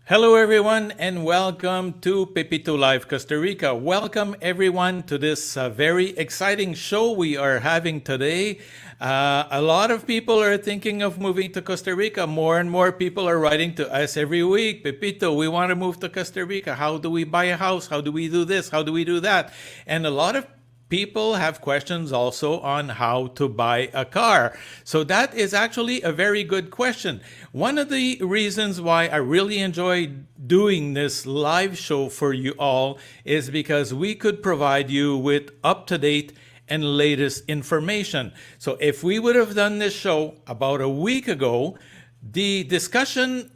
Hello, everyone, and welcome to Pepito Live Costa Rica. Welcome, everyone, to this very exciting show we are having today. A lot of people are thinking of moving to Costa Rica. More and more people are writing to us every week. Pepito, we want to move to Costa Rica. How do we buy a house? How do we do this? How do we do that? And a lot of people have questions also on how to buy a car. So that is actually a very good question. One of the reasons why I really enjoy doing this live show for you all is because we could provide you with up-to-date and latest information. So if we would have done this show about a week ago, the discussion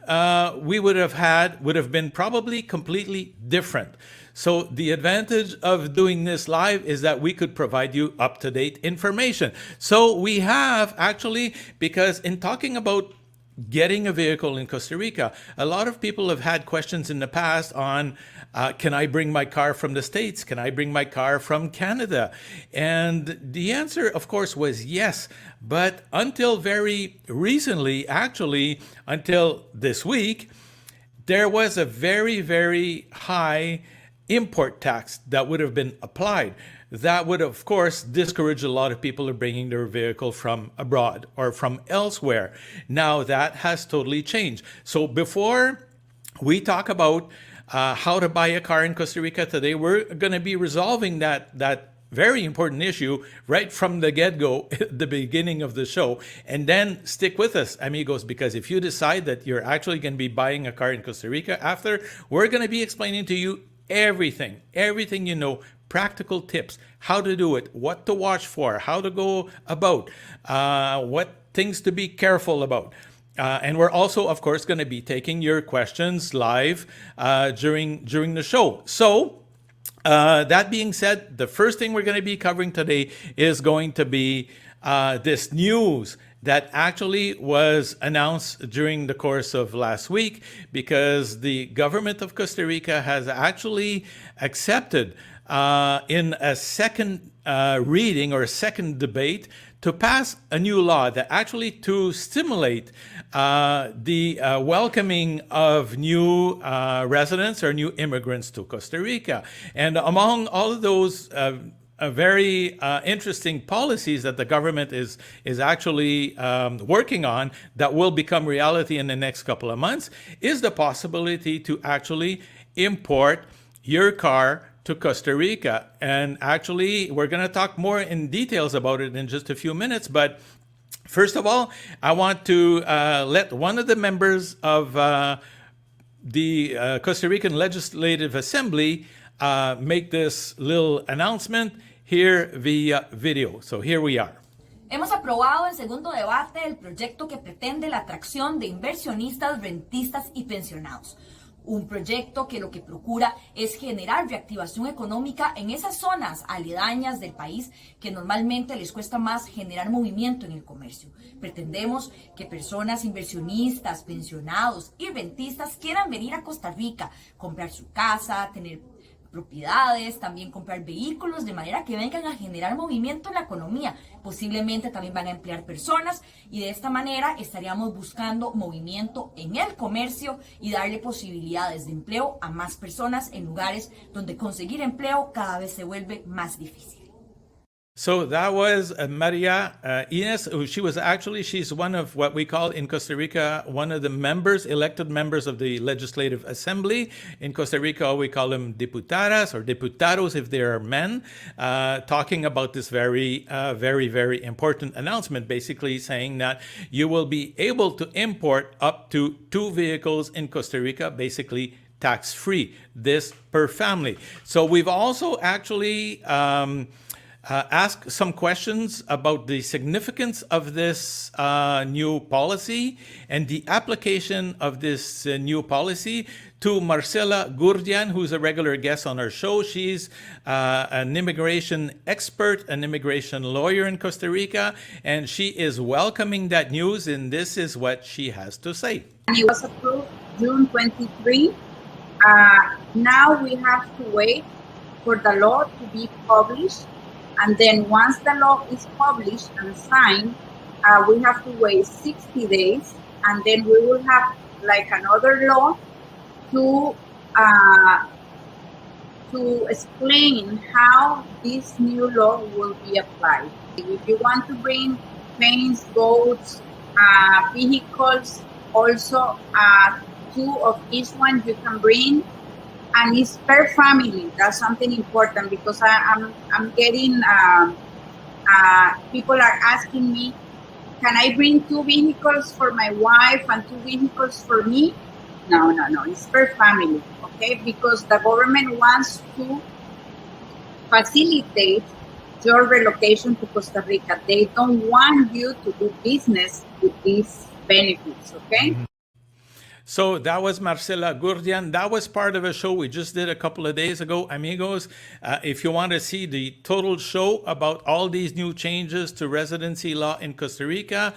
we would have had would have been probably completely different. So the advantage of doing this live is that we could provide you up-to-date information. So we have actually, because in talking about getting a vehicle in Costa Rica, a lot of people have had questions in the past on, can I bring my car from the States? Can I bring my car from Canada? And the answer, of course, was yes. But until very recently, actually, until this week, there was a very, very high import tax that would have been applied. That would, of course, discourage a lot of people from bringing their vehicle from abroad or from elsewhere. Now that has totally changed. So before we talk about how to buy a car in Costa Rica today, we're going to be resolving that very important issue right from the get-go at the beginning of the show. And then stick with us, amigos, because if you decide that you're actually going to be buying a car in Costa Rica after, we're going to be explaining to you everything you know, practical tips, how to do it, what to watch for, how to go about, what things to be careful about. And we're also, of course, going to be taking your questions live during the show. So that being said, the first thing we're going to be covering today is going to be this news that actually was announced during the course of last week, because the government of Costa Rica has actually accepted in a second reading or a second debate to pass a new law that actually to stimulate the welcoming of new residents or new immigrants to Costa Rica. And among all of those very interesting policies that the government is actually working on that will become reality in the next couple of months is the possibility to actually import your car to Costa Rica. And actually, we're going to talk more in details about it in just a few minutes. But first of all, I want to let one of the members of the Costa Rican Legislative Assembly make this little announcement here via video. So here we are. Hemos aprobado en segundo debate el proyecto que pretende la atracción de inversionistas, rentistas y pensionados. Un proyecto que lo que procura es generar reactivación económica en esas zonas aledañas del país que normalmente les cuesta más generar movimiento en el comercio. Pretendemos que personas inversionistas, pensionados y rentistas quieran venir a Costa Rica, comprar su casa, tener propiedades, también comprar vehículos, de manera que vengan a generar movimiento en la economía. Posiblemente también van a emplear personas y de esta manera estaríamos buscando movimiento en el comercio y darle posibilidades de empleo a más personas en lugares donde conseguir empleo cada vez se vuelve más difícil. So that was Maria Inés. She's one of what we call in Costa Rica, one of the members, elected members of the Legislative Assembly. In Costa Rica, we call them diputadas or diputados if they are men, talking about this very important announcement, basically saying that you will be able to import up to 2 vehicles in Costa Rica, basically tax-free, this per family. So we've also actually ask some questions about the significance of this new policy and the application of this new policy to Marcela Gurdian, who's a regular guest on our show. She's an immigration expert, an immigration lawyer in Costa Rica, and she is welcoming that news, and this is what she has to say. It was approved June 23. Now we have to wait for the law to be published. And then once the law is published and signed, we have to wait 60 days. And then we will have like another law to uh, to explain how this new law will be applied. If you want to bring planes, boats, vehicles, also 2 of each one you can bring, and it's per family. That's something important because I'm getting people are asking me, can I bring 2 vehicles for my wife and 2 vehicles for me? No, it's per family, okay? Because the government wants to facilitate your relocation to Costa Rica. They don't want you to do business with these benefits, okay? So that was Marcela Gurdian. That was part of a show we just did a couple of days ago, amigos. If you want to see the total show about all these new changes to residency law in Costa Rica,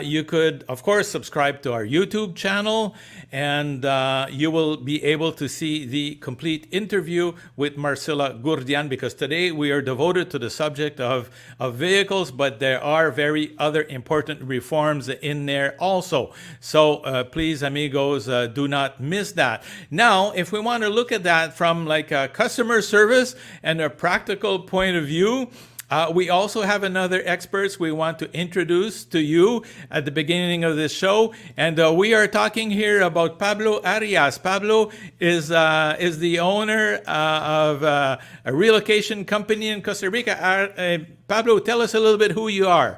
you could, of course, subscribe to our YouTube channel, and you will be able to see the complete interview with Marcela Gurdian, because today we are devoted to the subject of vehicles, but there are very other important reforms in there also. So please, amigos, do not miss that. Now, if we want to look at that from like a customer service and a practical point of view, we also have another experts we want to introduce to you at the beginning of this show. And we are talking here about Pablo Arias. Pablo is the owner of a relocation company in Costa Rica. Pablo, tell us a little bit who you are.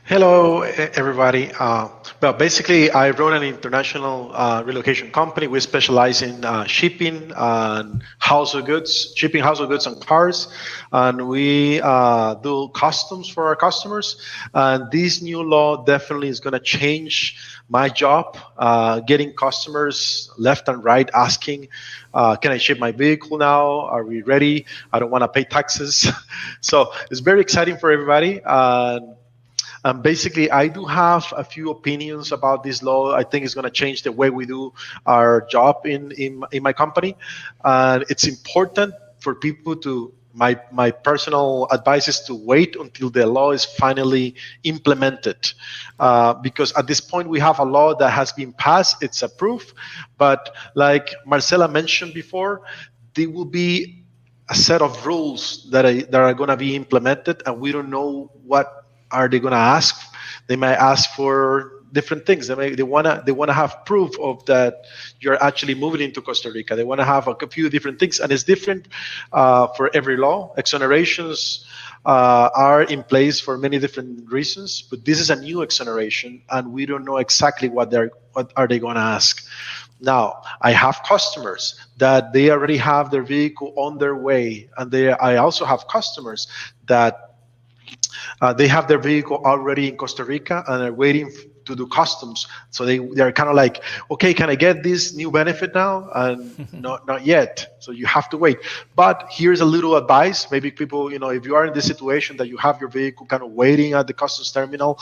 Hello, everybody. Well, basically, I run an international relocation company. We specialize in shipping and household goods, shipping household goods and cars, and we do customs for our customers. And this new law definitely is going to change my job, getting customers left and right asking, can I ship my vehicle now? Are we ready? I don't want to pay taxes. So it's very exciting for everybody. Basically, I do have a few opinions about this law. I think it's going to change the way we do our job in my company. And it's important for people to, my personal advice is to wait until the law is finally implemented. Because at this point, we have a law that has been passed, it's approved. But like Marcela mentioned before, there will be a set of rules that are going to be implemented, and we don't know what are they going to ask. They might ask for different things. They want to have proof of that you're actually moving into Costa Rica. They want to have a few different things, and it's different for every law. Exonerations are in place for many different reasons, but this is a new exoneration, and we don't know exactly what are they going to ask. Now, I have customers that they already have their vehicle on their way, and I also have customers that they have their vehicle already in Costa Rica and are waiting to do customs. So they're kind of like, okay, can I get this new benefit now? And not yet. So you have to wait. But here's a little advice. Maybe people, if you are in this situation that you have your vehicle kind of waiting at the customs terminal,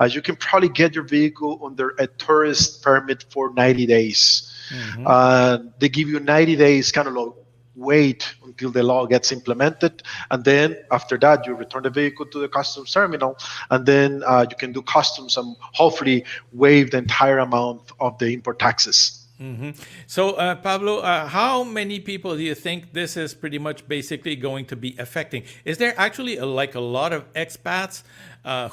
you can probably get your vehicle under a tourist permit for 90 days. Mm-hmm. They give you 90 days kind of wait until the law gets implemented, and then after that you return the vehicle to the customs terminal, and then you can do customs and hopefully waive the entire amount of the import taxes. Mm-hmm. So Pablo, how many people do you think this is pretty much basically going to be affecting? Is there actually a lot of expats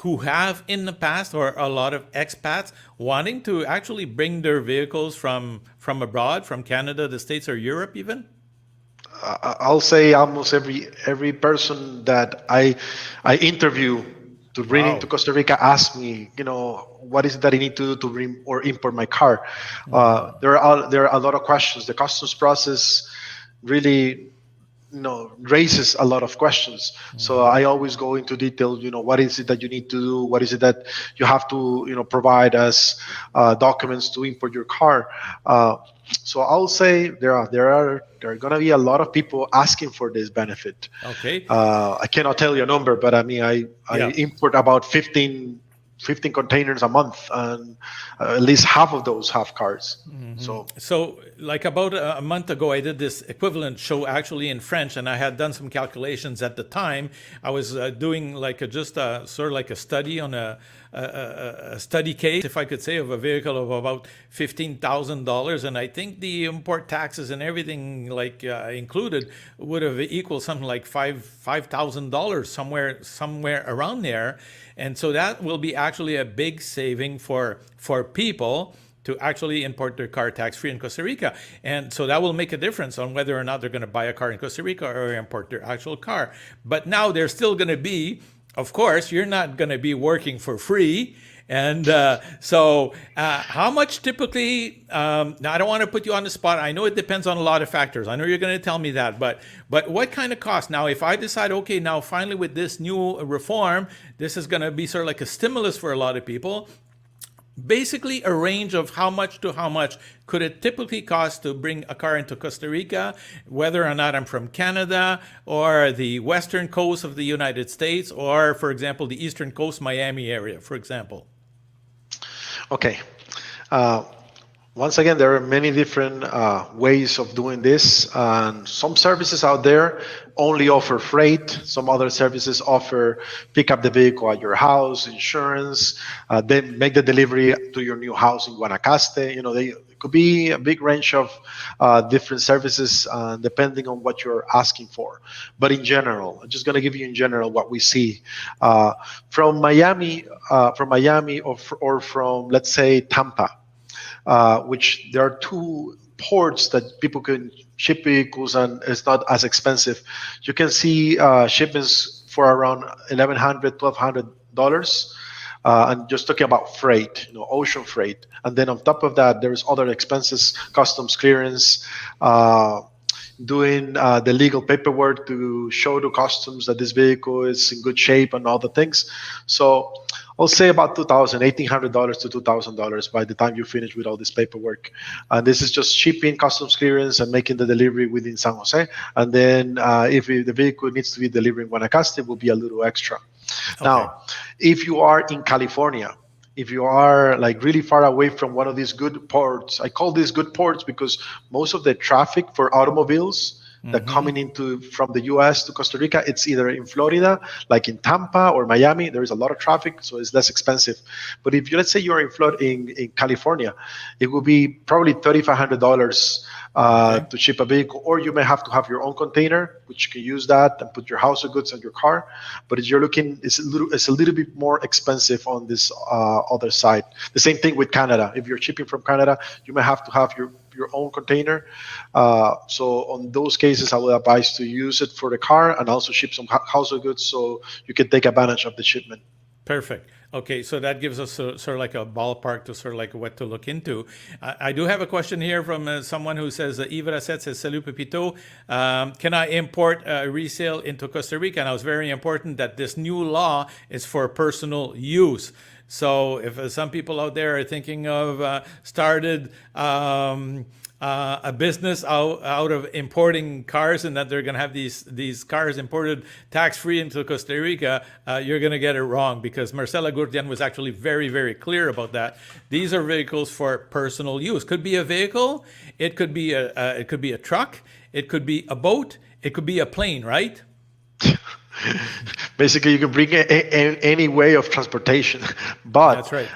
who have in the past, or a lot of expats wanting to actually bring their vehicles from abroad, from Canada, the States, or Europe even? I'll say almost every person that I interview to bring into Costa Rica asks me, what is it that I need to do to bring or import my car? There are a lot of questions. The customs process really raises a lot of questions. So I always go into detail, what is it that you need to do? What is it that you have to, provide as documents to import your car? So I'll say there are going to be a lot of people asking for this benefit. Okay. I cannot tell you a number, but I mean, I import about 15 15 containers a month, and at least half of those have cars. So, like about a month ago, I did this equivalent show actually in French, and I had done some calculations at the time. I was doing like just a sort of like a study on a study case, if I could say, of a vehicle of about $15,000, and I think the import taxes and everything like included would have equaled something like $5,000 somewhere around there. And so that will be actually a big saving for people to actually import their car tax-free in Costa Rica. And so that will make a difference on whether or not they're going to buy a car in Costa Rica or import their actual car. But now they're still going to be, of course, you're not going to be working for free. And so how much typically, now I don't want to put you on the spot. I know it depends on a lot of factors. I know you're going to tell me that, but what kind of cost? Now, if I decide, okay, now finally with this new reform, this is going to be sort of like a stimulus for a lot of people. Basically, a range of how much to how much could it typically cost to bring a car into Costa Rica, whether or not I'm from Canada or the western coast of the United States, or, for example, the eastern coast, Miami area, for example. Okay. Once again, there are many different ways of doing this, and some services out there only offer freight. Some other services offer pick up the vehicle at your house, insurance, then make the delivery to your new house in Guanacaste. It could be a big range of different services depending on what you're asking for. But in general, I'm just going to give you in general what we see from Miami, or from, let's say, Tampa. Which there are two ports that people can ship vehicles, and it's not as expensive. You can see shipments for around $1,100, $1,200, and just talking about freight, ocean freight. And then on top of that, there's other expenses, customs clearance, doing the legal paperwork to show to customs that this vehicle is in good shape and all the things. So I'll say about $1,800 to $2,000 by the time you finish with all this paperwork. And this is just shipping, customs clearance, and making the delivery within San Jose. And then if the vehicle needs to be delivered in Guanacaste, it will be a little extra. Okay. Now, if you are in California, if you are like really far away from one of these good ports, I call these good ports because most of the traffic for automobiles that coming into from the US to Costa Rica, it's either in Florida, like in Tampa or Miami. There is a lot of traffic, so it's less expensive. But if you, let's say you're in California, it will be probably $3,500 to ship a vehicle, or you may have to have your own container, which you can use that and put your household goods on your car. But if you're looking, it's a little bit more expensive on this other side. The same thing with Canada. If you're shipping from Canada, you may have to have your own container. So on those cases, I would advise to use it for the car and also ship some household goods so you can take advantage of the shipment. Perfect. Okay, so that gives us sort of like a ballpark to sort of like what to look into. I do have a question here from someone who says, Eva Rasset says, Salut Pepito, can I import resale into Costa Rica? And it was very important that this new law is for personal use. So if some people out there are thinking of started a business out of importing cars, and that they're going to have these cars imported tax-free into Costa Rica, you're going to get it wrong, because Marcela Gurdian was actually very, very clear about that. These are vehicles for personal use. Could be a vehicle, it could be a truck, it could be a boat, it could be a plane, right? Basically, you can bring any way of transportation. But that's right.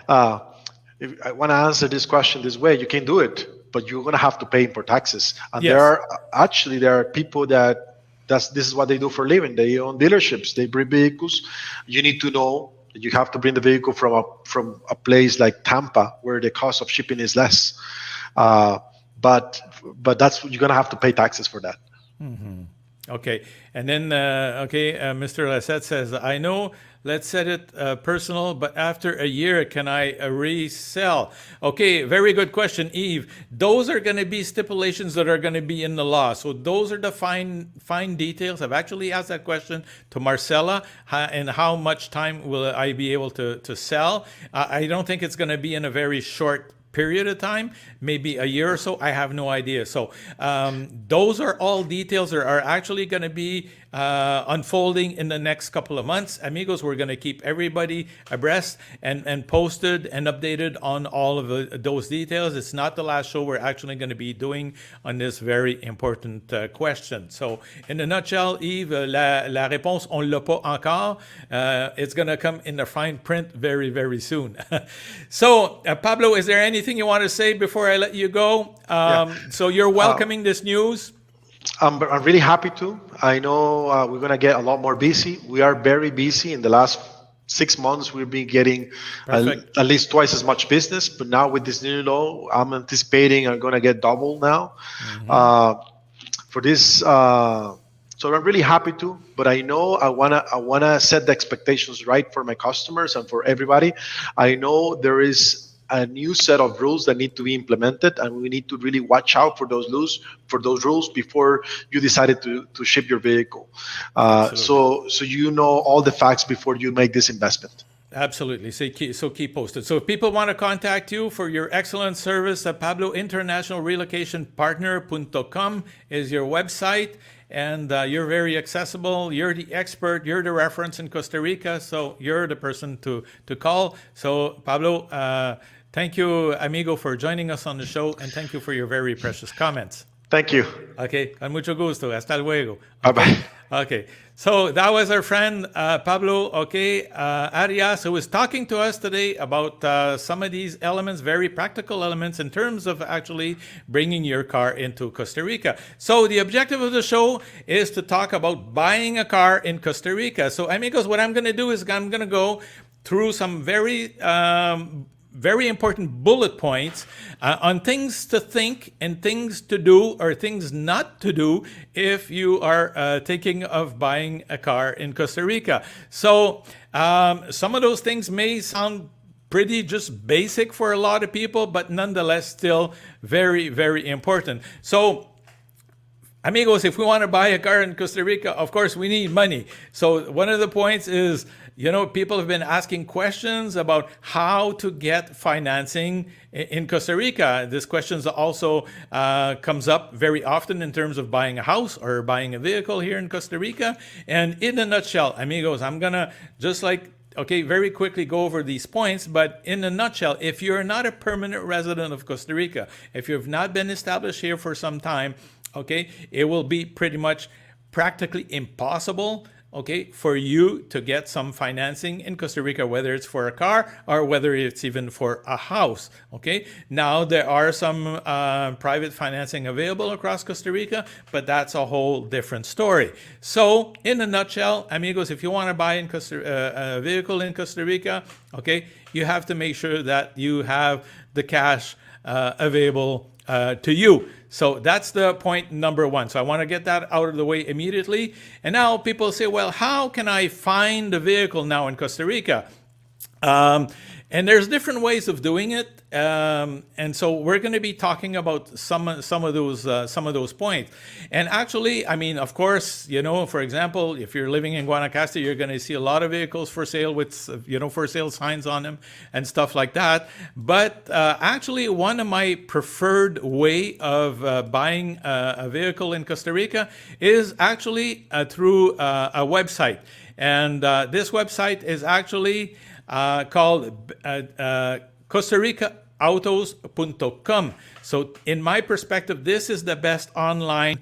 If I want to answer this question this way, you can do it, but you're going to have to pay import taxes. And yes. there are people this is what they do for a living. They own dealerships. They bring vehicles. You need to know that you have to bring the vehicle from a place like Tampa, where the cost of shipping is less. But that's you're going to have to pay taxes for that. Mm-hmm. Okay, and then Mr. Lasset says, I know, let's set it personal, but after a year, can I resell? Okay, very good question, Eve. Those are going to be stipulations that are going to be in the law. So those are the fine details. I've actually asked that question to Marcela, and how much time will I be able to sell? I don't think it's going to be in a very short period of time, maybe a year or so. I have no idea. So those are all details that are actually going to be unfolding in the next couple of months. Amigos, we're going to keep everybody abreast and posted and updated on all of those details. It's not the last show we're actually going to be doing on this very important question. So in a nutshell, Yves, la réponse, on l'a pas encore. It's going to come in the fine print very, very soon. So Pablo, is there anything you want to say before I let you go? So you're welcoming this news? I'm really happy to. I know we're going to get a lot more busy. We are very busy. In the last 6 months, we've been getting at least twice as much business. But now with this new law, I'm anticipating I'm going to get double now for this. So I'm really happy to. But I know I wanna set the expectations right for my customers and for everybody. I know there is a new set of rules that need to be implemented, and we need to really watch out for those rules before you decided to ship your vehicle. So you know all the facts before you make this investment. Absolutely. So keep posted. So if people want to contact you for your excellent service, Pablo, International Relocation Partner.com is your website. And you're very accessible. You're the expert. You're the reference in Costa Rica. So you're the person to call. So Pablo, thank you, amigo, for joining us on the show. And thank you for your very precious comments. Thank you. Okay. Con mucho gusto. Hasta luego. Bye-bye. Okay. So that was our friend Pablo, Arias, who was talking to us today about some of these elements, very practical elements in terms of actually bringing your car into Costa Rica. So the objective of the show is to talk about buying a car in Costa Rica. So amigos, what I'm going to do is I'm going to go through some very important bullet points on things to think and things to do or things not to do if you are thinking of buying a car in Costa Rica. So some of those things may sound pretty just basic for a lot of people, but nonetheless still very, very important. So amigos, if we want to buy a car in Costa Rica, of course, we need money. So one of the points is, people have been asking questions about how to get financing in Costa Rica. This question also comes up very often in terms of buying a house or buying a vehicle here in Costa Rica. And in a nutshell, amigos, I'm going to very quickly go over these points, but in a nutshell, if you're not a permanent resident of Costa Rica, if you've not been established here for some time, it will be pretty much practically impossible, for you to get some financing in Costa Rica, whether it's for a car or whether it's even for a house, Now, there are some private financing available across Costa Rica, but that's a whole different story. So, in a nutshell, amigos, if you want to buy a vehicle in Costa Rica, you have to make sure that you have the cash available to you. So that's the point number one. So I want to get that out of the way immediately. And now people say, well, how can I find a vehicle now in Costa Rica? And there's different ways of doing it. And so we're going to be talking about some of those points. And actually, of course, for example, if you're living in Guanacaste, you're going to see a lot of vehicles for sale with, for sale signs on them and stuff like that. But actually, one of my preferred way of buying a vehicle in Costa Rica is actually through a website. And this website is actually called Costa Rica Autos.com. So in my perspective, this is the best online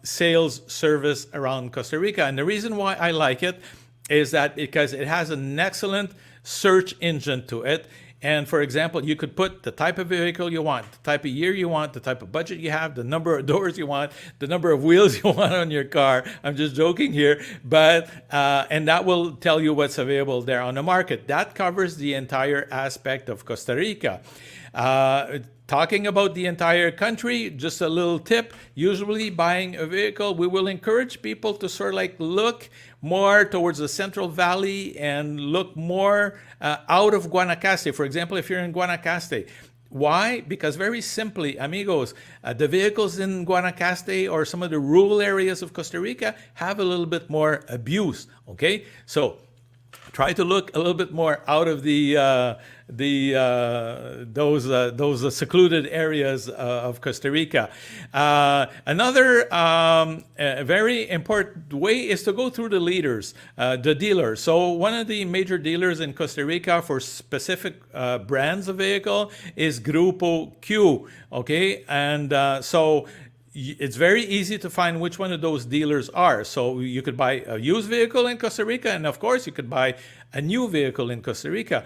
sales service around Costa Rica. And the reason why I like it is that because it has an excellent search engine to it. And for example, you could put the type of vehicle you want, the type of year you want, the type of budget you have, the number of doors you want, the number of wheels you want on your car. I'm just joking here, but and that will tell you what's available there on the market. That covers the entire aspect of Costa Rica. Talking about the entire country, just a little tip. Usually buying a vehicle, we will encourage people to sort of look more towards the Central Valley and look more out of Guanacaste. For example, if you're in Guanacaste, why? Because very simply, amigos, the vehicles in Guanacaste or some of the rural areas of Costa Rica have a little bit more abuse, So try to look a little bit more out of those secluded areas of Costa Rica. Another very important way is to go through the leaders, the dealers. So one of the major dealers in Costa Rica for specific brands of vehicle is Grupo Q. Okay, and so it's very easy to find which one of those dealers are. So you could buy a used vehicle in Costa Rica, and of course you could buy a new vehicle in Costa Rica.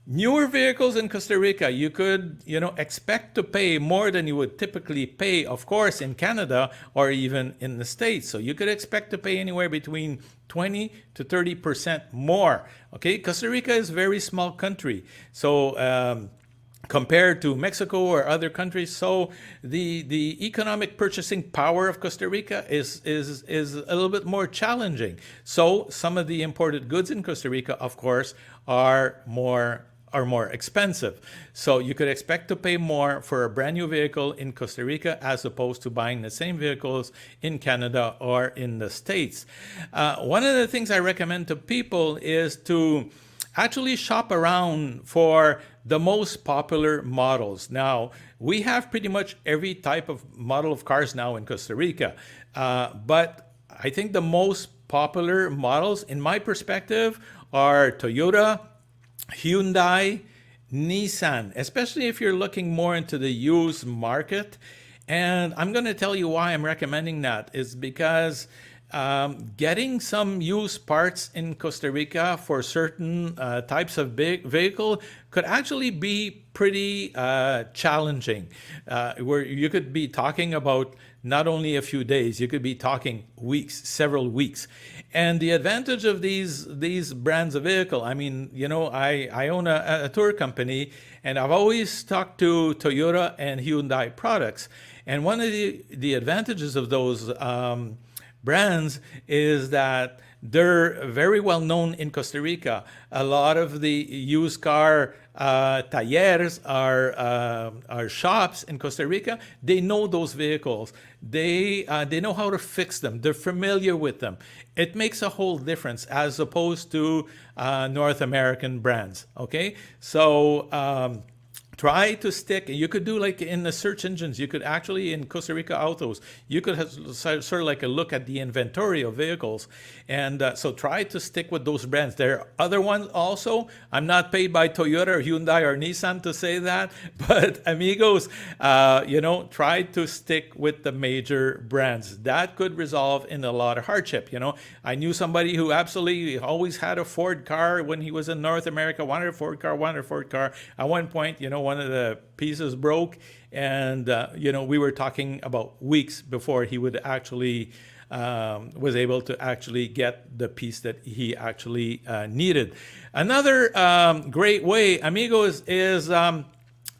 Newer vehicles in Costa Rica, you could, expect to pay more than you would typically pay, of course, in Canada or even in the States. So you could expect to pay anywhere between 20 to 30% more. Okay, Costa Rica is a very small country. So compared to Mexico or other countries, so the economic purchasing power of Costa Rica is a little bit more challenging. So some of the imported goods in Costa Rica, of course, are more expensive. So you could expect to pay more for a brand new vehicle in Costa Rica as opposed to buying the same vehicles in Canada or in the States. One of the things I recommend to people is to actually shop around for the most popular models. Now, we have pretty much every type of model of cars now in Costa Rica, but I think the most popular models, in my perspective, are Toyota, Hyundai, Nissan, especially if you're looking more into the used market. And I'm going to tell you why I'm recommending that is because getting some used parts in Costa Rica for certain types of big vehicle could actually be pretty challenging, where you could be talking about not only a few days, you could be talking weeks, several weeks. And the advantage of these brands of vehicle, I mean, I own a tour company, and I've always stuck to Toyota and Hyundai products. And one of the advantages of those brands is that they're very well known in Costa Rica. A lot of the used car talleres are shops in Costa Rica. They know those vehicles. They know how to fix them. They're familiar with them. It makes a whole difference as opposed to North American brands. Okay, so try to stick. You could do like in the search engines. You could actually in Costa Rica Autos. You could have sort of like a look at the inventory of vehicles, and so try to stick with those brands. There are other ones also. I'm not paid by Toyota or Hyundai or Nissan to say that, but amigos, try to stick with the major brands. That could resolve in a lot of hardship. I knew somebody who absolutely always had a Ford car when he was in North America. Wanted a Ford car. At one point, one of the pieces broke, and we were talking about weeks before he would actually was able to actually get the piece that he actually needed. Another great way, amigos, is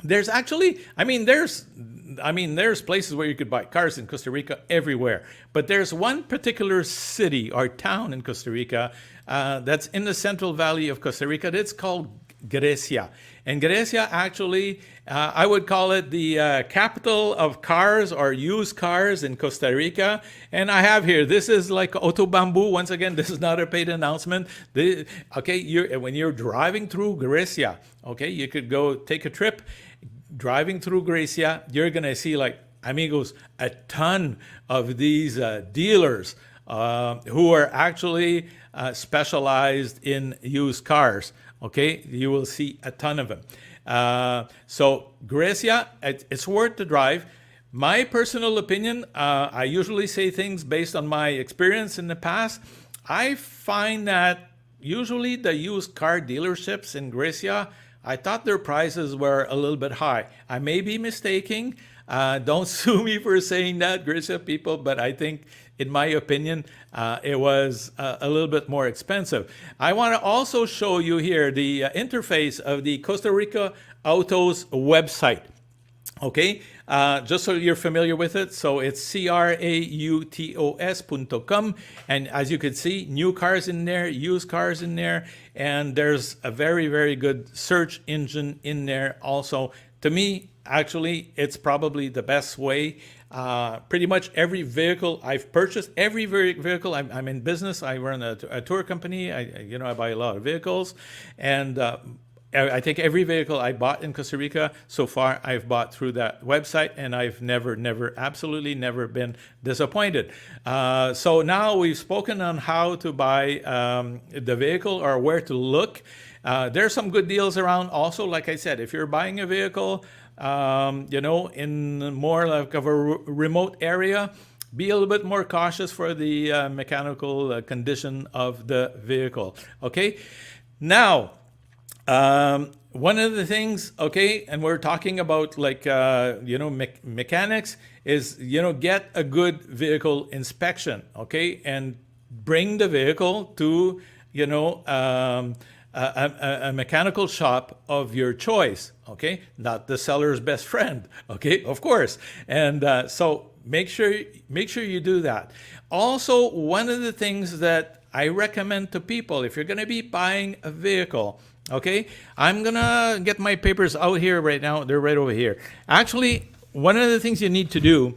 there's actually, there's places where you could buy cars in Costa Rica everywhere, but there's one particular city or town in Costa Rica that's in the Central Valley of Costa Rica that's called GRECIA. And GRECIA actually, I would call it the capital of cars or used cars in Costa Rica. And I have here, this is like Auto Bamboo. Once again, this is not a paid announcement. When you're driving through GRECIA, okay, you could go take a trip. Driving through GRECIA, you're going to see, like, amigos, a ton of these dealers who are actually specialized in used cars. Okay, you will see a ton of them. So GRECIA, it's worth the drive. My personal opinion, I usually say things based on my experience in the past. I find that usually the used car dealerships in GRECIA, I thought their prices were a little bit high. I may be mistaken. Don't sue me for saying that, GRECIA people, but I think, in my opinion, it was a little bit more expensive. I want to also show you here the interface of the Costa Rica Autos website. Okay, just so you're familiar with it. So it's crautos.com. And as you can see, new cars in there, used cars in there. And there's a very, very good search engine in there also. To me, actually, it's probably the best way Pretty much every vehicle I've purchased, every vehicle, I'm in business. I run a tour company. I buy a lot of vehicles, and I think every vehicle I bought in Costa Rica so far, I've bought through that website, and I've absolutely never been disappointed. So now we've spoken on how to buy the vehicle or where to look. There's some good deals around also. Like I said, if you're buying a vehicle, in more like of a remote area, be a little bit more cautious for the mechanical condition of the vehicle. Okay. Now, one of the things, and we're talking about mechanics is, get a good vehicle inspection, and bring the vehicle to, a mechanical shop of your choice, not the seller's best friend, of course. And so make sure you do that. Also, one of the things that I recommend to people, if you're going to be buying a vehicle, I'm going to get my papers out here right now. They're right over here. Actually, one of the things you need to do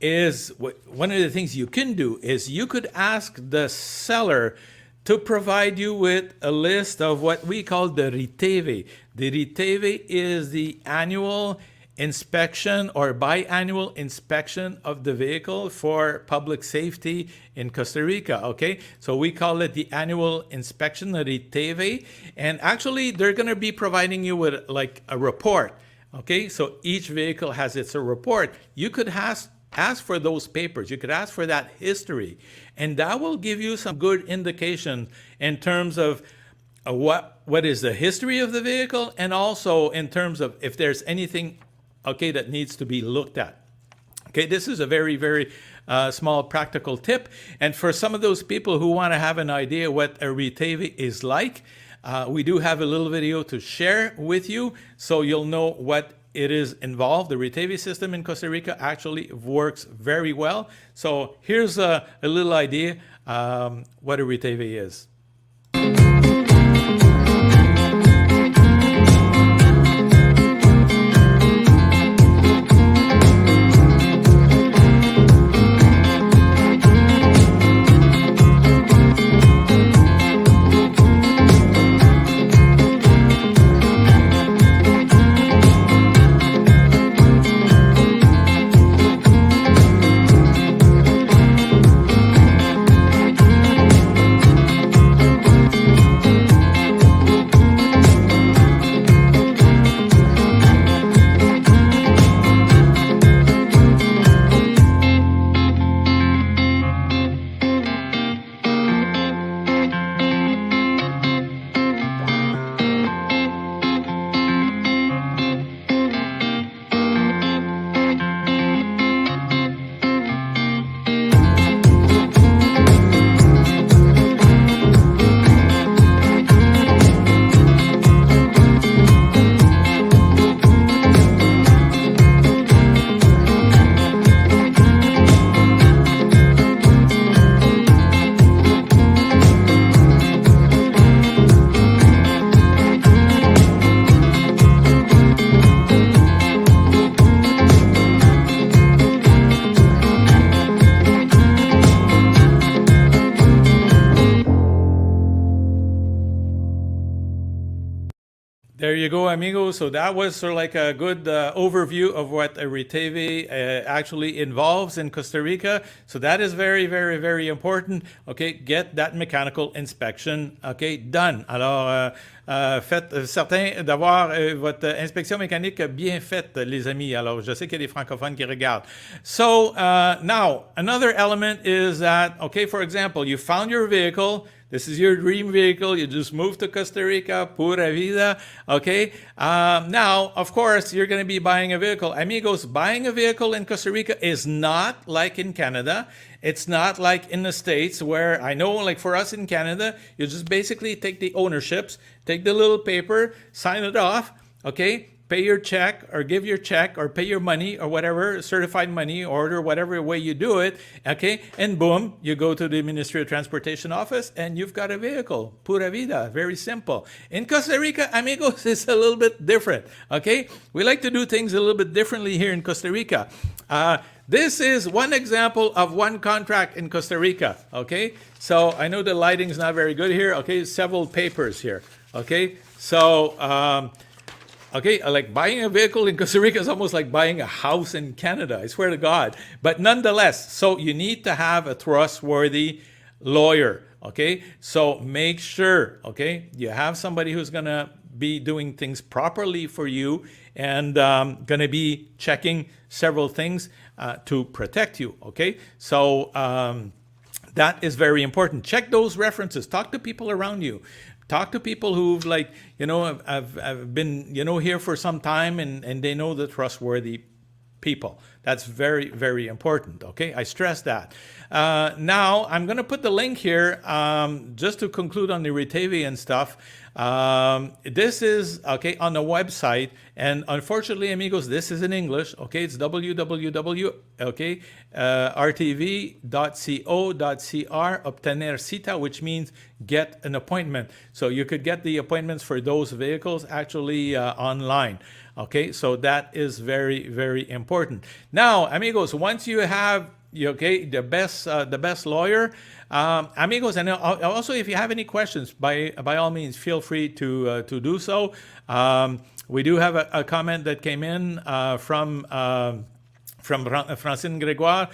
is, one of the things you can do is you could ask the seller to provide you with a list of what we call the RETEVE. The RETEVE is the annual inspection or biannual inspection of the vehicle for public safety in Costa Rica, So we call it the annual inspection, the RETEVE. And actually, they're going to be providing you with like a report, So each vehicle has its report. You could ask for those papers. You could ask for that history. And that will give you some good indication in terms of what is the history of the vehicle, and also in terms of if there's anything that needs to be looked at. This is a very, very small practical tip. And for some of those people who want to have an idea what a RETEVE is like, we do have a little video to share with you, so you'll know what it is involved. The RETEVE system in Costa Rica actually works very well. So here's a little idea what a RETEVE is. There you go, amigos. So that was sort of like a good overview of what a RETEVE actually involves in Costa Rica. So that is very, very, very important. Get that mechanical inspection, done. Alors, faites certain d'avoir votre inspection mécanique bien faite, les amis. Alors, je sais qu'il y a des francophones qui regardent. So now, another element is that, for example, you found your vehicle. This is your dream vehicle. You just moved to Costa Rica, pura vida, now, of course, you're going to be buying a vehicle. Amigos, buying a vehicle in Costa Rica is not like in Canada. It's not like in the States where I know, like for us in Canada, you just basically take the ownerships, take the little paper, sign it off, pay your check or give your check or pay your money or whatever, certified money order, whatever way you do it, and boom, you go to the Ministry of Transportation office and you've got a vehicle. Pura vida, very simple. In Costa Rica, amigos, it's a little bit different, We like to do things a little bit differently here in Costa Rica. this is one example of one contract in Costa Rica, okay? So I know the lighting's not very good here, okay? Several papers here, okay? So, okay, like buying a vehicle in Costa Rica is almost like buying a house in Canada, I swear to God. But nonetheless, so you need to have a trustworthy lawyer, okay? So make sure, okay, you have somebody who's gonna be doing things properly for you and gonna be checking several things to protect you, okay? So that is very important. Check those references. Talk to people around you. Talk to people who've have been, here for some time and they know the trustworthy people. That's very, very important, okay? I stress that. Now, I'm going to put the link here just to conclude on the RETEVE and stuff. This is, okay, on the website. And unfortunately, amigos, this is in English, okay? It's www, okay, rtv.co.cr, obtener cita, which means get an appointment. So you could get the appointments for those vehicles actually online. Okay, so that is very, very important. Now, amigos, once you have the best lawyer, amigos, and also if you have any questions, by all means, feel free to do so. We do have a comment that came in from Francine Gregoire.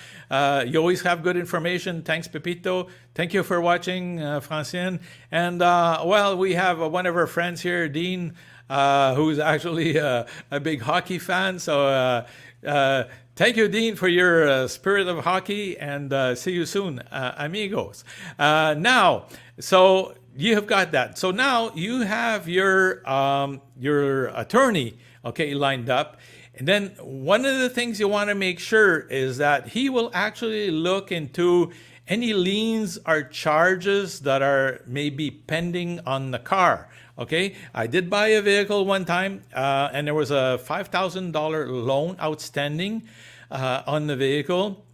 You always have good information. Thanks, Pepito. Thank you for watching, Francine. And well, we have one of our friends here, Dean, who's actually a big hockey fan. So thank you, Dean, for your spirit of hockey, and see you soon, amigos. Now, so you have got that. So now you have your attorney, okay, lined up. And then one of the things you want to make sure is that he will actually look into any liens or charges that are maybe pending on the car. Okay, I did buy a vehicle one time, and there was a $5,000 loan outstanding on the vehicle,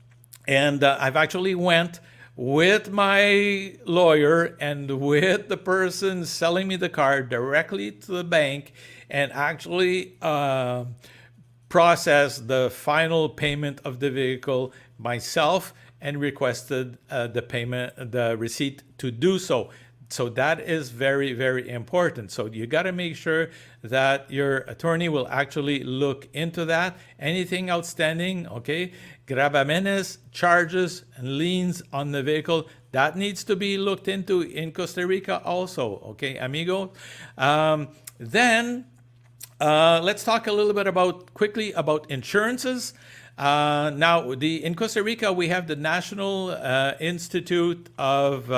and I've actually went with my lawyer and with the person selling me the car directly to the bank and actually process the final payment of the vehicle myself and requested the receipt to do so. So that is very, very important. So you got to make sure that your attorney will actually look into that. Anything outstanding, okay, gravamenes, charges, and liens on the vehicle, that needs to be looked into in Costa Rica also, okay, amigo? Then let's talk a little bit quickly about insurances. Now, in Costa Rica, we have the National Institute of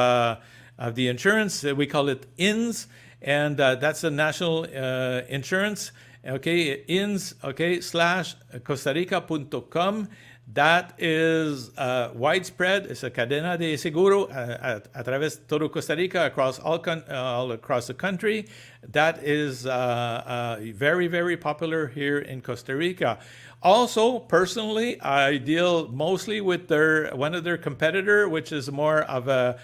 the Insurance. We call it INS, and that's the National Insurance. Okay, INS, okay, /costarica.com. That is widespread. It's a cadena de seguro a través de todo Costa Rica, across all across the country. That is very, very popular here in Costa Rica. Also, personally, I deal mostly with one of their competitor, which is more of a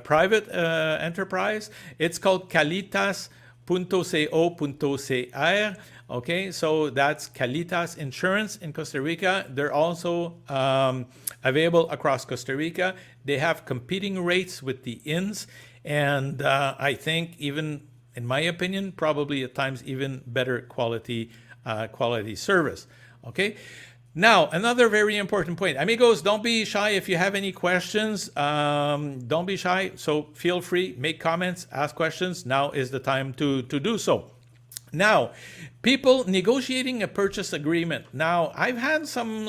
private enterprise. It's called Calitas.co.cr. Okay, so that's Calitas Insurance in Costa Rica. They're also available across Costa Rica. They have competing rates with the INS, and I think, even in my opinion, probably at times even better quality service. Okay. Now, another very important point. Amigos, don't be shy if you have any questions. Don't be shy. So feel free, make comments, ask questions. Now is the time to do so. Now, people negotiating a purchase agreement. Now, I've had some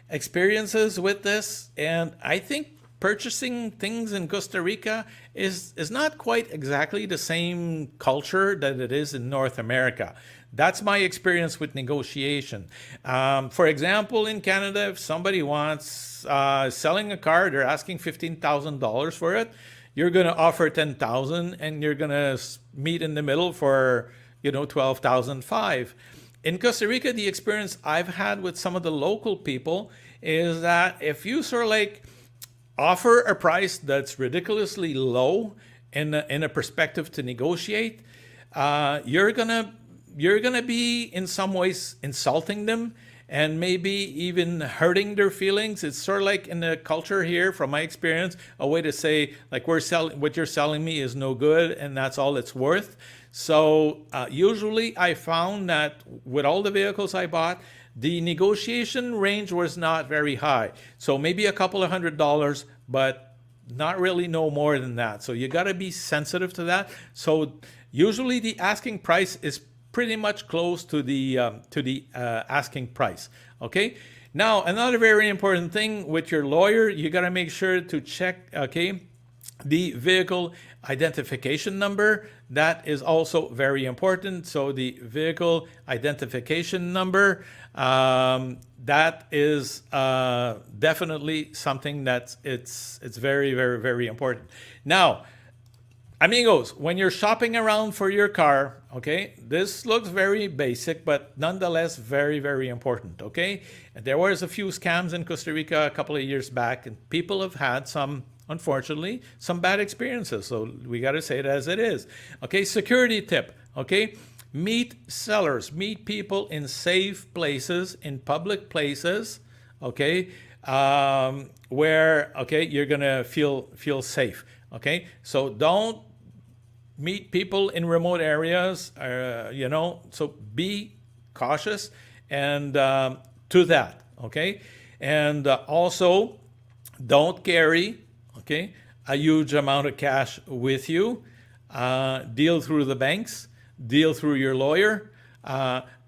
experiences with this, and I think purchasing things in Costa Rica is not quite exactly the same culture that it is in North America. That's my experience with negotiation. For example, in Canada, if somebody wants selling a car, they're asking $15,000 for it. You're going to offer $10,000, and you're going to meet in the middle for $12,500. In Costa Rica, the experience I've had with some of the local people is that if you sort of offer a price that's ridiculously low in a perspective to negotiate, you're gonna be in some ways insulting them, and maybe even hurting their feelings. It's sort of like in the culture here, from my experience, a way to say, like, what you're selling me is no good, and that's all it's worth. So usually I found that with all the vehicles I bought, the negotiation range was not very high. So maybe a couple of $100s, but not really no more than that. So you got to be sensitive to that. So usually the asking price is pretty much close to the asking price. Okay. Now, another very important thing with your lawyer, you got to make sure to check, okay, the vehicle identification number. That is also very important. So the vehicle identification number, that is definitely something that's it's very, very, very important. Now, amigos, when you're shopping around for your car, okay, this looks very basic, but nonetheless very, very important, okay? There was a few scams in Costa Rica a couple of years back, and people have had some, unfortunately, some bad experiences. So we got to say it as it is. Okay, security tip, okay? Meet sellers, meet people in safe places, in public places, okay? Where, okay, you're gonna feel safe. Okay, so don't meet people in remote areas, you know, so be cautious and to that, okay? And also don't carry, okay, a huge amount of cash with you. Deal through the banks, deal through your lawyer.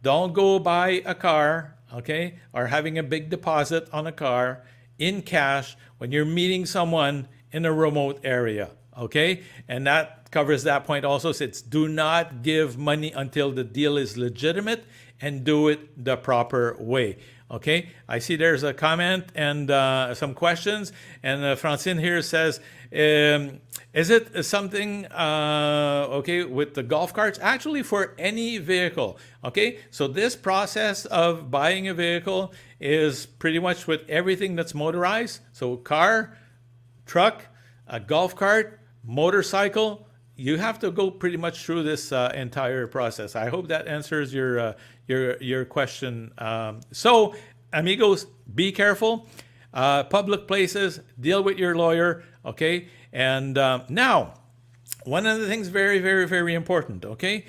Don't go buy a car, okay, or having a big deposit on a car in cash when you're meeting someone in a remote area, okay? And that covers that point also. It's do not give money until the deal is legitimate, and do it the proper way, okay? I see there's a comment and some questions, and Francine here says, is it something, okay, with the golf carts? Actually, for any vehicle, okay? So this process of buying a vehicle is pretty much with everything that's motorized. So car, truck, a golf cart, motorcycle, you have to go pretty much through this entire process. I hope that answers your question. So, amigos, be careful. Public places, deal with your lawyer, okay? And now, one of the things very, very, very important, okay?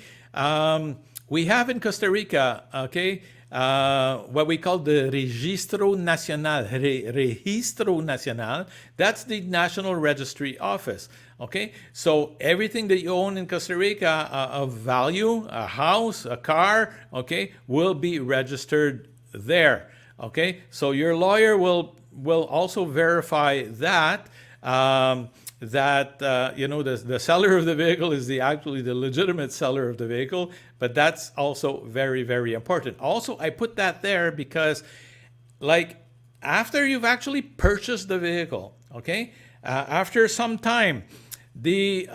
We have in Costa Rica, okay, what we call the Registro Nacional. Registro Nacional, that's the National Registry Office. Okay, so everything that you own in Costa Rica of value, a house, a car, okay, will be registered there. Okay, so your lawyer will also verify that you know, the seller of the vehicle is actually the legitimate seller of the vehicle, but that's also very, very important. Also, I put that there because, like, after you've actually purchased the vehicle, okay, after some time, the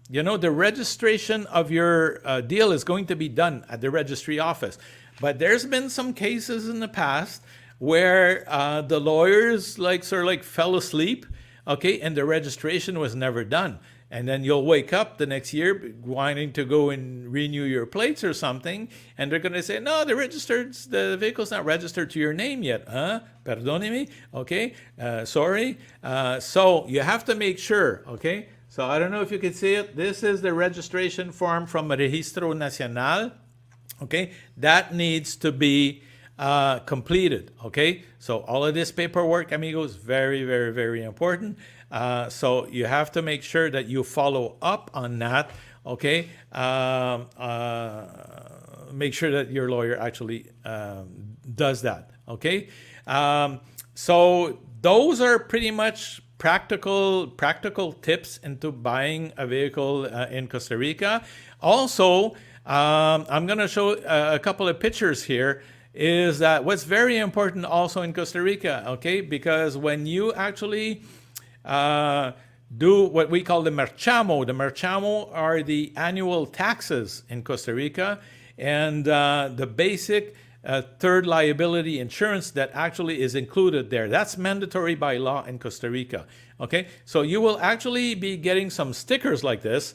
you know, the registration of your deal is going to be done at the registry office. But there's been some cases in the past where the lawyers sort of fell asleep, okay, and the registration was never done. And then you'll wake up the next year wanting to go and renew your plates or something, and they're going to say, no, the vehicle's not registered to your name yet. Huh? Perdóneme, okay, sorry. So you have to make sure, okay? So I don't know if you can see it. This is the registration form from Registro Nacional, okay? That needs to be completed, okay? So all of this paperwork, amigos, very, very, very important. So you have to make sure that you follow up on that, okay? Make sure that your lawyer actually does that, okay? So those are pretty much practical tips into buying a vehicle in Costa Rica. Also, I'm going to show a couple of pictures here. Is that what's very important also in Costa Rica, okay? Because when you actually do what we call the merchamo are the annual taxes in Costa Rica, and the basic third liability insurance that actually is included there. That's mandatory by law in Costa Rica, okay? So you will actually be getting some stickers like this,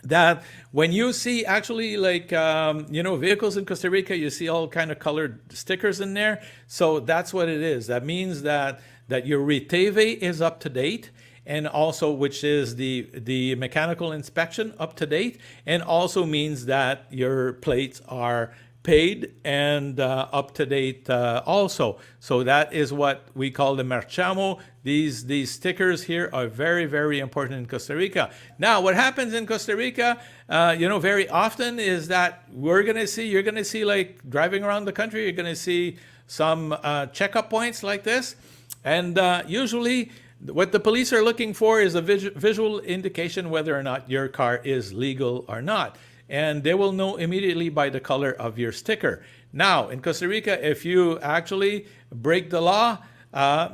that when you see actually like vehicles in Costa Rica, you see all kind of colored stickers in there. So that's what it is. That means that your RETEVE is up to date, and also which is the mechanical inspection up to date, and also means that your plates are paid and up to date also. So that is what we call the marchamo. These stickers here are very, very important in Costa Rica. Now, what happens in Costa Rica, very often is that you're going to see like driving around the country, you're going to see some checkup points like this. And usually what the police are looking for is a visual indication whether or not your car is legal or not. And they will know immediately by the color of your sticker. Now, in Costa Rica, if you actually break the law,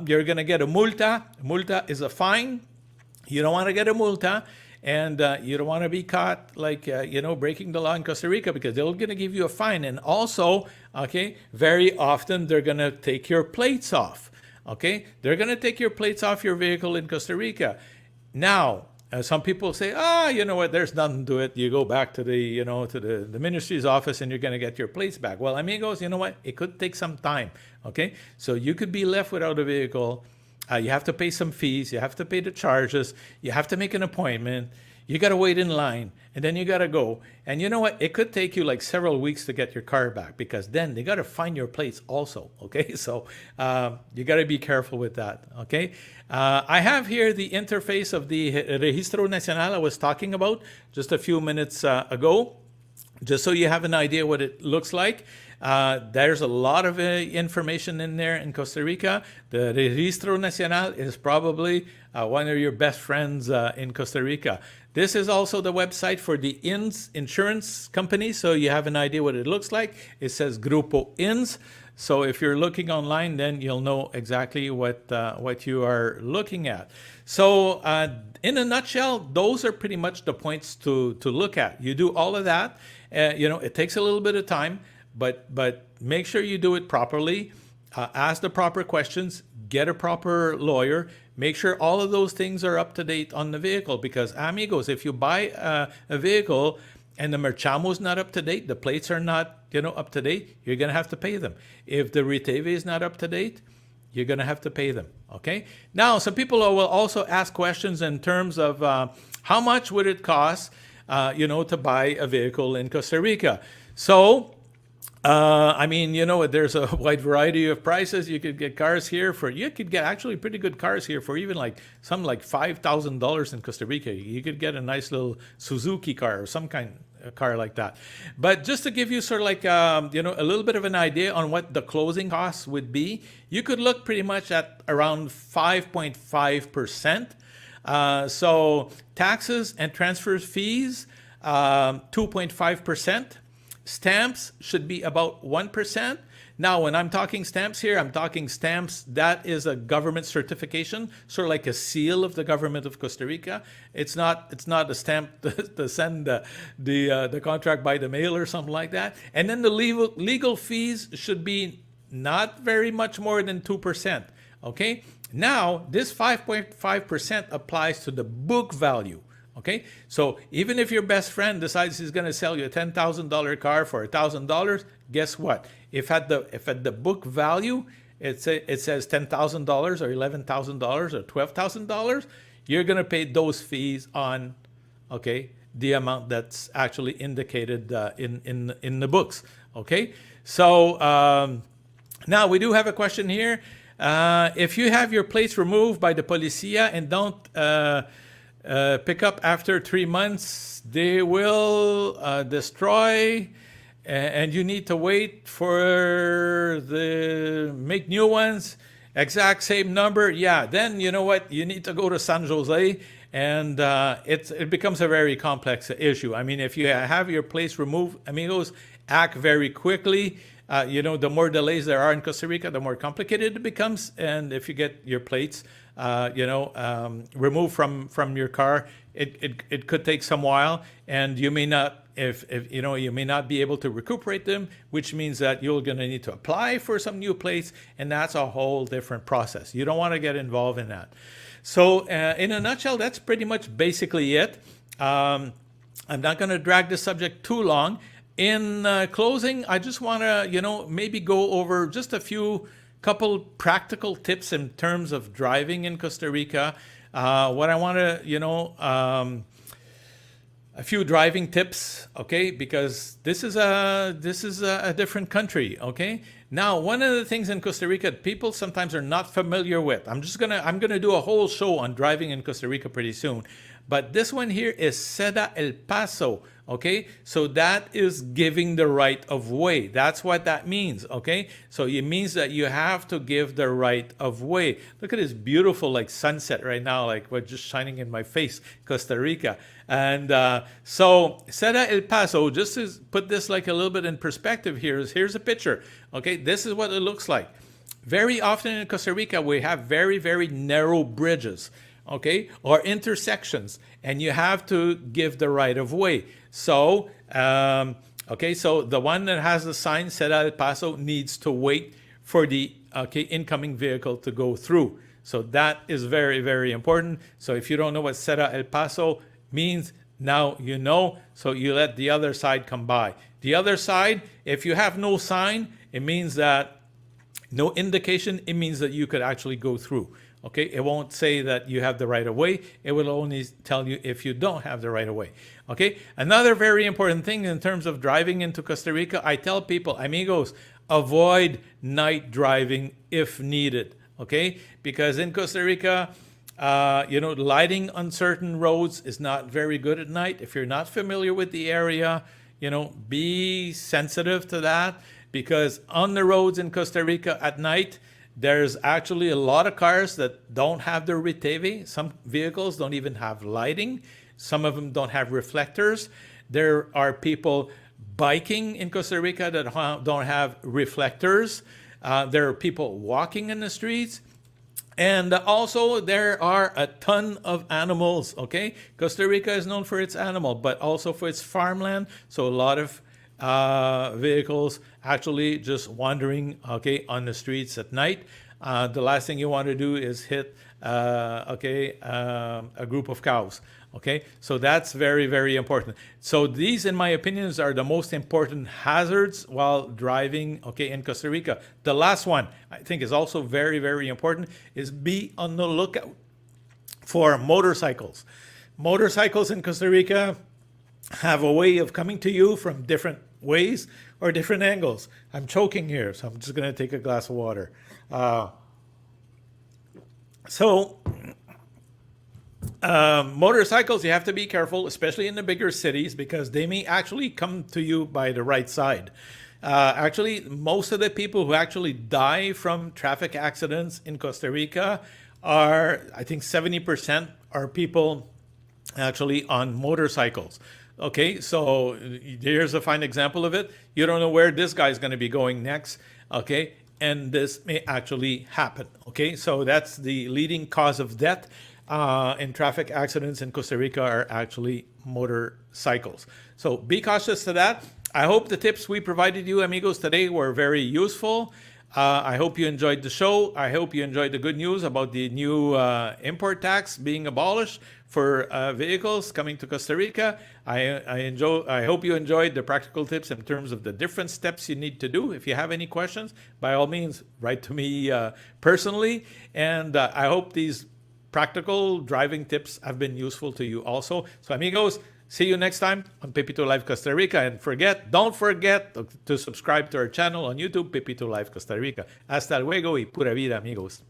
you're going to get a multa. Multa is a fine. You don't want to get a multa, and you don't want to be caught like, breaking the law in Costa Rica, because they're going to give you a fine. And also, okay, very often they're going to take your plates off. Okay, they're going to take your plates off your vehicle in Costa Rica. Now, some people say, you know what, there's nothing to it. You go back to the ministry's office and you're going to get your plates back. Well, amigos, you know what? It could take some time, okay? So you could be left without a vehicle. You have to pay some fees. You have to pay the charges. You have to make an appointment. You got to wait in line, and then you got to go. And you know what? It could take you like several weeks to get your car back, because then they got to find your plates also, okay? So you got to be careful with that, okay? I have here the interface of the Registro Nacional I was talking about just a few minutes ago, just so you have an idea what it looks like. There's a lot of information in there in Costa Rica. The Registro Nacional is probably one of your best friends in Costa Rica. This is also the website for the INS insurance company, so you have an idea what it looks like. It says GRUPO INS. So if you're looking online, then you'll know exactly what you are looking at. So in a nutshell, those are pretty much the points to look at. You do all of that. It takes a little bit of time, but make sure you do it properly. Ask the proper questions. Get a proper lawyer. Make sure all of those things are up to date on the vehicle, because, amigos, if you buy a vehicle and the marchamo is not up to date, the plates are not up to date, you're going to have to pay them. If the RETEVE is not up to date, you're going to have to pay them, okay? Now, some people will also ask questions in terms of how much would it cost, to buy a vehicle in Costa Rica. So, there's a wide variety of prices. You could get cars here you could get actually pretty good cars here for even like $5,000 in Costa Rica. You could get a nice little Suzuki car or some kind of car like that. But just to give you sort of like, a little bit of an idea on what the closing costs would be, you could look pretty much at around 5.5%. So taxes and transfer fees, 2.5%. Stamps should be about 1%. Now, when I'm talking stamps here, I'm talking stamps that is a government certification, sort of like a seal of the government of Costa Rica. It's not a stamp to send the contract by the mail or something like that. And then the legal fees should be not very much more than 2%. Okay. Now, this 5.5% applies to the book value. Okay, so even if your best friend decides he's going to sell you a $10,000 car for $1,000, guess what? If at the book value it says $10,000 or $11,000 or $12,000, you're going to pay those fees on, okay, the amount that's actually indicated in the books. Okay, so now we do have a question here. If you have your plates removed by the policia and don't pick up after 3 months, they will destroy, and you need to wait for make new ones, exact same number. Yeah, then you know what? You need to go to San Jose, and it becomes a very complex issue. I mean, if you have your plates removed, amigos, act very quickly. The more delays there are in Costa Rica, the more complicated it becomes. And if you get your plates removed from your car, it could take some while, and you may not you may not be able to recuperate them, which means that you're going to need to apply for some new plates, and that's a whole different process. You don't want to get involved in that. So in a nutshell, that's pretty much basically it. I'm not going to drag the subject too long. In closing, I just want to, maybe go over just a couple practical tips in terms of driving in Costa Rica. What I want to, a few driving tips, okay? Because this is a different country, okay? Now, one of the things in Costa Rica people sometimes are not familiar with. I'm gonna do a whole show on driving in Costa Rica pretty soon. But this one here is Ceda el Paso, okay? So that is giving the right of way. That's what that means, okay? So it means that you have to give the right of way. Look at this beautiful like sunset right now, like what's just shining in my face, Costa Rica. And so Ceda el Paso, just to put this like a little bit in perspective here, here's a picture, okay? This is what it looks like. Very often in Costa Rica, we have very, very narrow bridges, okay, or intersections, and you have to give the right of way. So, okay, so the one that has the sign Ceda el Paso needs to wait for the incoming vehicle to go through. So that is very, very important. So if you don't know what Ceda el Paso means, now you know, so you let the other side come by. The other side, if you have no sign, it means that no indication, it means that you could actually go through. Okay, it won't say that you have the right of way. It will only tell you if you don't have the right of way. Okay, another very important thing in terms of driving into Costa Rica, I tell people, amigos, avoid night driving if needed. Okay, because in Costa Rica, lighting on certain roads is not very good at night. If you're not familiar with the area, be sensitive to that, because on the roads in Costa Rica at night, there's actually a lot of cars that don't have the RETEVE. Some vehicles don't even have lighting. Some of them don't have reflectors. There are people biking in Costa Rica that don't have reflectors. There are people walking in the streets. And also there are a ton of animals, okay? Costa Rica is known for its animal, but also for its farmland. So a lot of vehicles actually just wandering, okay, on the streets at night. The last thing you want to do is hit, a group of cows, okay? So that's very, very important. So these, in my opinions, are the most important hazards while driving, okay, in Costa Rica. The last one, I think, is also very, very important, is be on the lookout for motorcycles. Motorcycles in Costa Rica have a way of coming to you from different ways or different angles. I'm choking here, so I'm just going to take a glass of water. Motorcycles, you have to be careful, especially in the bigger cities, because they may actually come to you by the right side. Actually, most of the people who actually die from traffic accidents in Costa Rica are, I think 70% are people actually on motorcycles. Okay, so here's a fine example of it. You don't know where this guy's going to be going next, okay? And this may actually happen, okay? So that's the leading cause of death in traffic accidents in Costa Rica are actually motorcycles. So be cautious to that. I hope the tips we provided you, amigos, today were very useful. I hope you enjoyed the show. I hope you enjoyed the good news about the new import tax being abolished for vehicles coming to Costa Rica. I hope you enjoyed the practical tips in terms of the different steps you need to do. If you have any questions, by all means, write to me personally. And I hope these practical driving tips have been useful to you also. So, amigos, see you next time on Pepito Live Costa Rica. And don't forget to subscribe to our channel on YouTube, Pepito Live Costa Rica. Hasta luego y pura vida, amigos.